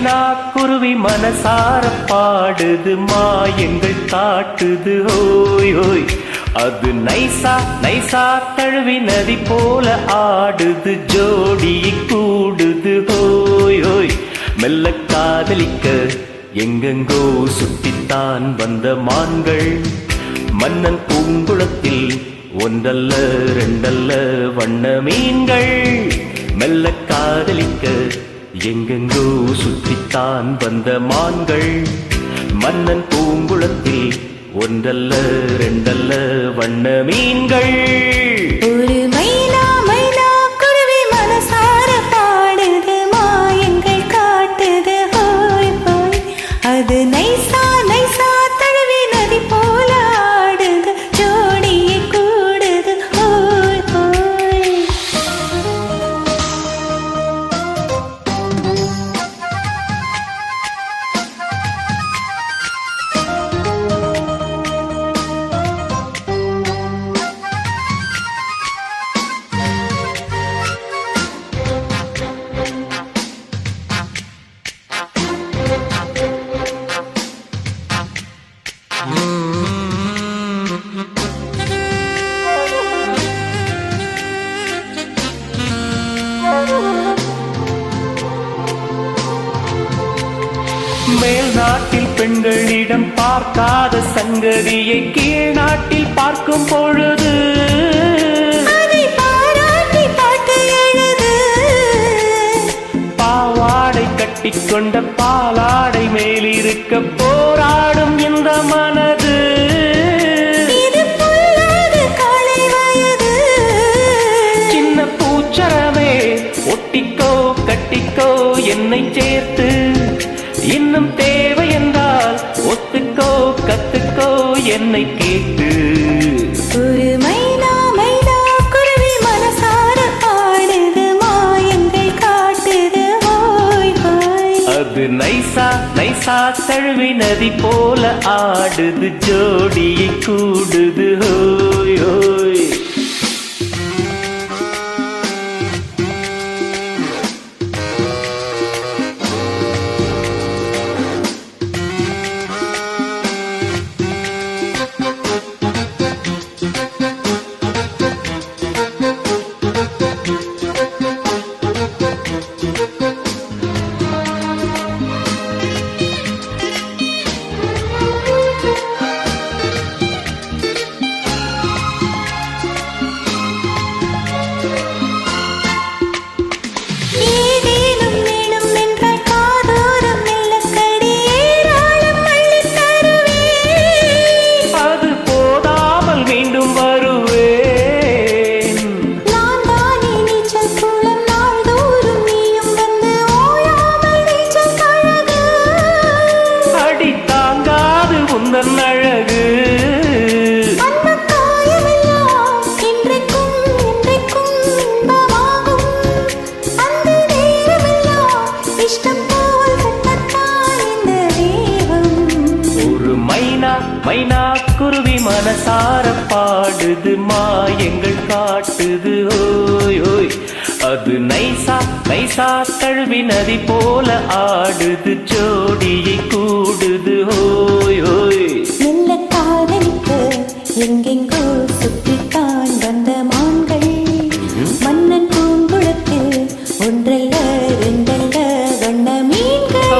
மைனா குருவி மனசார பாடுது மாயங்கள் காட்டுது ஹோய் ஹோய். அது நைசா நைசா தழுவி நதி போல ஆடுது ஜோடியை கூடுது ஹோய் ஹோய். மெல்ல காதலிக்க எங்கெங்கோ சுட்டித்தான் வந்த மான்கள் மன்னன் பூங்குளத்தில் ஒன்றல்ல ரெண்டல்ல வண்ண மீன்கள். மெல்ல காதலிக்க எங்கெங்கோ சுற்றித்தான் வந்த மான்கள் மன்னன் பூங்குளத்தில் ஒன்றல்ல ரெண்டல்ல வண்ண மீன்கள். ஒரு மைனா மைனா குருவி மனசார பாடுது மாயங்கள் காட்டுது ஹோய் ஹோய். அது நைசா நைசா தழுவி நதி போல ஆடுது ஜோடியை கூடுது ஹோய் ஹோய். மேல் நாட்டில் பெண்களிடம் பார்க்காத சங்கதியை கீழ் நாட்டில் பார்க்கும் பொழுது அதை பாராட்டி பாட்டு எழுது. பாவாடை கட்டிக்கொண்ட பாலாடை மேலிருக்க போராடும் இந்த மனது. இது பொல்லாத காலை வயது. சின்ன பூச்சரமே ஒட்டிக்கோ கட்டிக்கோ என்னை சேர்த்து. இன்னும் தேவை என்றால் ஒத்துக்கோ கத்துக்கோ என்னை கேட்டு. ஒரு மைனா மைனா குருவி மனசார பாடுது மாயங்கள் காட்டுது ஹோய் ஹோய். அது நைசா நைசா தழுவி நதி போல ஆடுது ஜோடியை கூடுது ஹோய் ஹோய். ஏதேனும் வேணும் என்றால் காதோரம் மெல்லக்கடி ஏராளம் அள்ளித் தருவேன். அது போதாமல் மீண்டும் வருவேன். நான் தானே நீச்சல் குளம் நாள்தோறும் நீயும் வந்து ஓயாமல் நீச்சல் பழகு. அடி தாங்காது உந்தன் அழகு. அந்த காயமெல்லாம் இன்றைக்கும் இன்றைக்கும் இன்பமாகும். அந்த நேரமெல்லாம் இஷ்டம் போல் கட்டத்தான் இந்த தேகம். ஒரு மைனா மைனா குருவி மனசார பாடுது மாயங்கள் காட்டுது ஓய் ஓய். அது நைசா நைசா தழுவி நதி போல ஆடுது ஜோடியை கூடுது ஓய் ஓய். மெல்ல காதலிக்க எங்கெங்கோ சுற்றித்தான் வந்த மான்கள் மன்னன் பூங்குளத்தில் ஒன்றல்ல ரெண்டல்ல வண்ண மீன்கள்.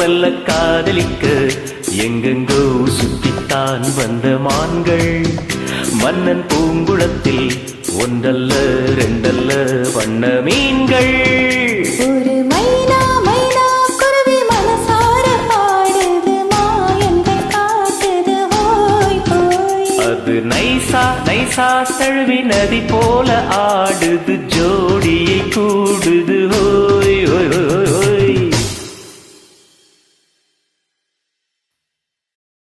மெல்ல காதலிக்க எங்கெங்கோ சுற்றித்தான் வந்த மான்கள் மன்னன் பூங்குளத்தில் ஒன்றல்ல ரெண்டல்ல வண்ண மீன்கள். ஒரு மைனா மைனா குருவி மனசார பாடுது மாயங்கள் காட்டுது ஹோய் ஹோய். அது நைசா நைசா தழுவி நதி போல ஆடுது ஜோடியை கூடுது